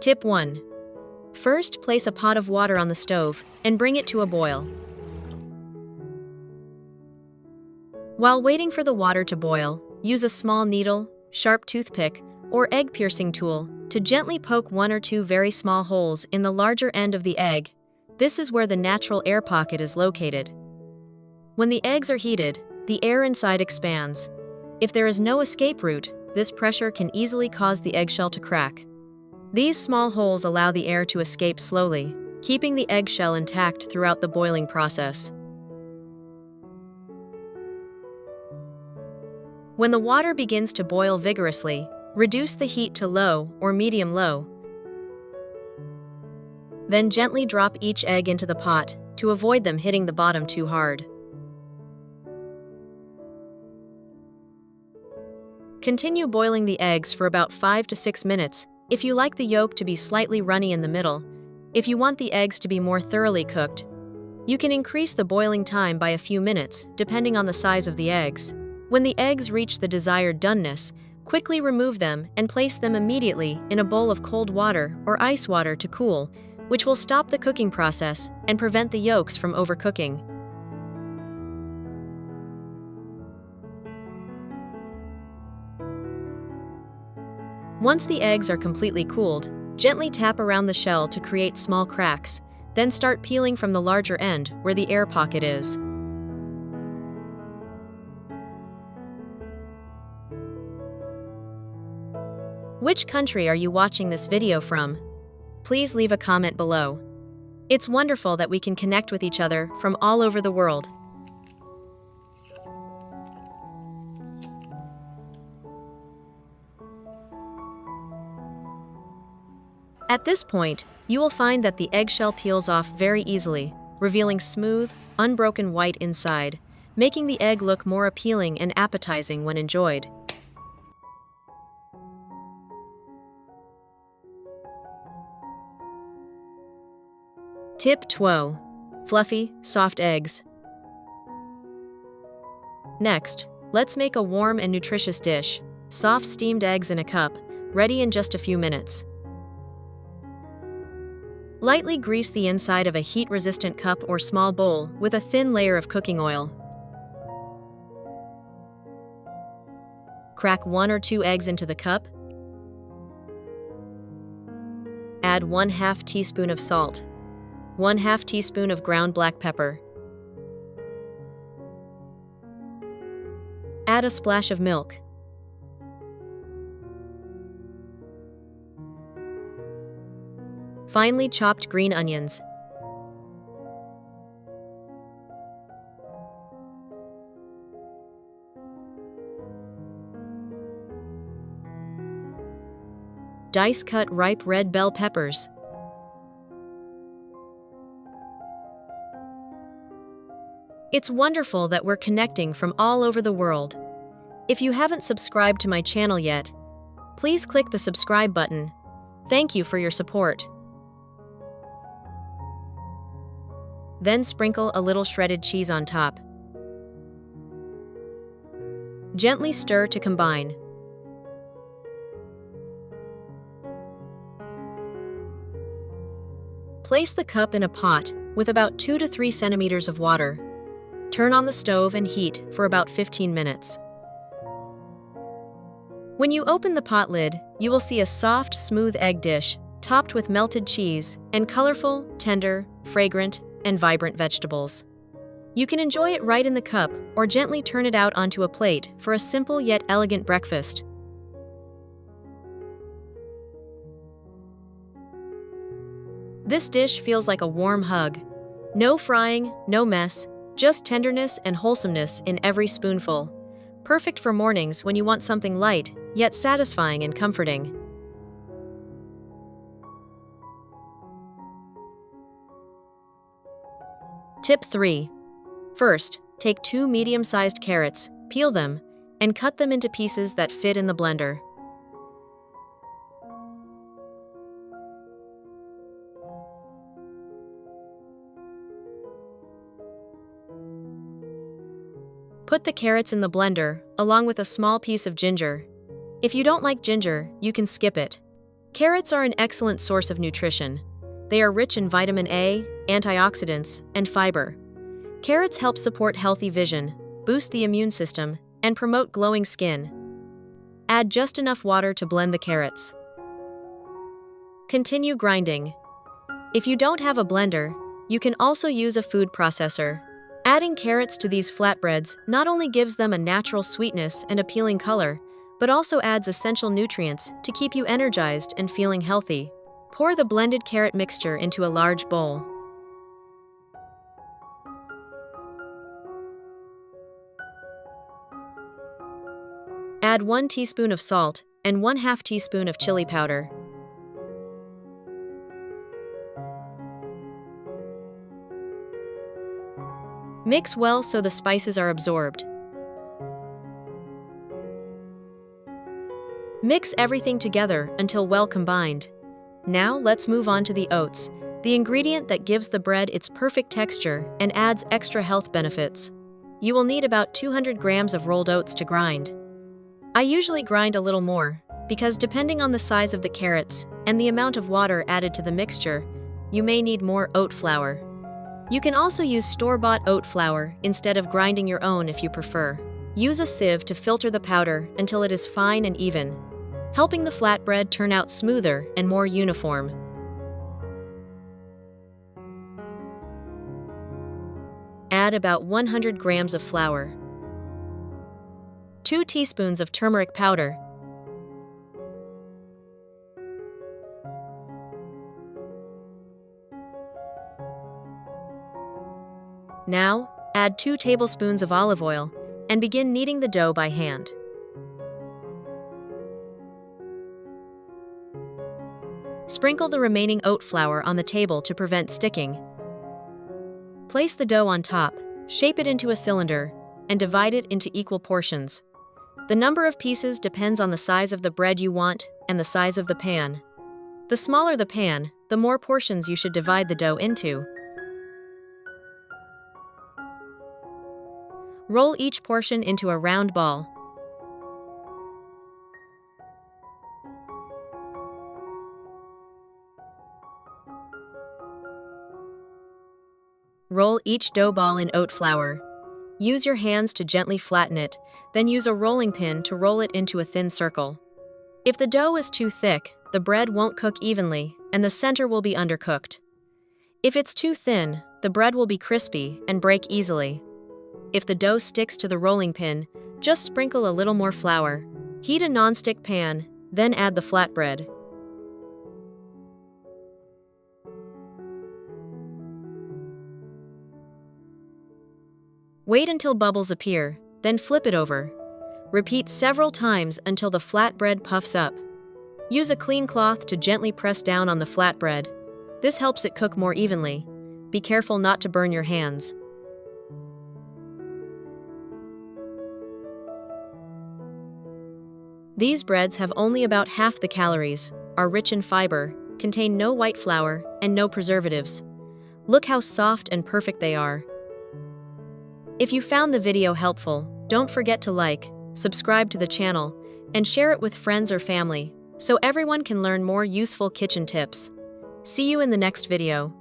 Tip 1. First, place a pot of water on the stove and bring it to a boil. While waiting for the water to boil, use a small needle, sharp toothpick, or egg-piercing tool to gently poke 1 or 2 very small holes in the larger end of the egg. This is where the natural air pocket is located. When the eggs are heated, the air inside expands. If there is no escape route, this pressure can easily cause the eggshell to crack. These small holes allow the air to escape slowly, keeping the eggshell intact throughout the boiling process. When the water begins to boil vigorously, reduce the heat to low or medium-low. Then gently drop each egg into the pot to avoid them hitting the bottom too hard. Continue boiling the eggs for about 5 to 6 minutes if you like the yolk to be slightly runny in the middle. If you want the eggs to be more thoroughly cooked, you can increase the boiling time by a few minutes, depending on the size of the eggs. When the eggs reach the desired doneness, quickly remove them and place them immediately in a bowl of cold water or ice water to cool, which will stop the cooking process and prevent the yolks from overcooking. Once the eggs are completely cooled, gently tap around the shell to create small cracks, then start peeling from the larger end where the air pocket is. Which country are you watching this video from? Please leave a comment below. It's wonderful that we can connect with each other from all over the world. At this point, you will find that the eggshell peels off very easily, revealing smooth, unbroken white inside, making the egg look more appealing and appetizing when enjoyed. Tip 12. Fluffy, soft eggs. Next, let's make a warm and nutritious dish, soft steamed eggs in a cup, ready in just a few minutes. Lightly grease the inside of a heat-resistant cup or small bowl with a thin layer of cooking oil. Crack 1 or 2 eggs into the cup. Add 1/2 teaspoon of salt, 1/2 teaspoon of ground black pepper. Add a splash of milk. Finely chopped green onions. Dice-cut ripe red bell peppers. It's wonderful that we're connecting from all over the world. If you haven't subscribed to my channel yet, please click the subscribe button. Thank you for your support. Then sprinkle a little shredded cheese on top. Gently stir to combine. Place the cup in a pot with about 2 to 3 centimeters of water. Turn on the stove and heat for about 15 minutes. When you open the pot lid, you will see a soft, smooth egg dish topped with melted cheese and colorful, tender, fragrant, and vibrant vegetables. You can enjoy it right in the cup or gently turn it out onto a plate for a simple yet elegant breakfast. This dish feels like a warm hug. No frying, no mess, just tenderness and wholesomeness in every spoonful. Perfect for mornings when you want something light, yet satisfying and comforting. Tip 3. First, take 2 medium-sized carrots, peel them, and cut them into pieces that fit in the blender. Put the carrots in the blender, along with a small piece of ginger. If you don't like ginger, you can skip it. Carrots are an excellent source of nutrition. They are rich in vitamin A, antioxidants, and fiber. Carrots help support healthy vision, boost the immune system, and promote glowing skin. Add just enough water to blend the carrots. Continue grinding. If you don't have a blender, you can also use a food processor. Adding carrots to these flatbreads not only gives them a natural sweetness and appealing color, but also adds essential nutrients to keep you energized and feeling healthy. Pour the blended carrot mixture into a large bowl. Add 1 teaspoon of salt and 1/2 teaspoon of chili powder. Mix well so the spices are absorbed. Mix everything together until well combined. Now let's move on to the oats, the ingredient that gives the bread its perfect texture and adds extra health benefits. You will need about 200 grams of rolled oats to grind. I usually grind a little more, because depending on the size of the carrots and the amount of water added to the mixture, you may need more oat flour. You can also use store-bought oat flour instead of grinding your own if you prefer. Use a sieve to filter the powder until it is fine and even, helping the flatbread turn out smoother and more uniform. Add about 100 grams of flour, 2 teaspoons of turmeric powder, Now, add 2 tablespoons of olive oil and begin kneading the dough by hand. Sprinkle the remaining oat flour on the table to prevent sticking. Place the dough on top, shape it into a cylinder, and divide it into equal portions. The number of pieces depends on the size of the bread you want and the size of the pan. The smaller the pan, the more portions you should divide the dough into. Roll each portion into a round ball. Roll each dough ball in oat flour. Use your hands to gently flatten it, then use a rolling pin to roll it into a thin circle. If the dough is too thick, the bread won't cook evenly and the center will be undercooked. If it's too thin, the bread will be crispy and break easily. If the dough sticks to the rolling pin, just sprinkle a little more flour. Heat a nonstick pan, then add the flatbread. Wait until bubbles appear, then flip it over. Repeat several times until the flatbread puffs up. Use a clean cloth to gently press down on the flatbread. This helps it cook more evenly. Be careful not to burn your hands. These breads have only about half the calories, are rich in fiber, contain no white flour, and no preservatives. Look how soft and perfect they are. If you found the video helpful, don't forget to like, subscribe to the channel, and share it with friends or family, so everyone can learn more useful kitchen tips. See you in the next video.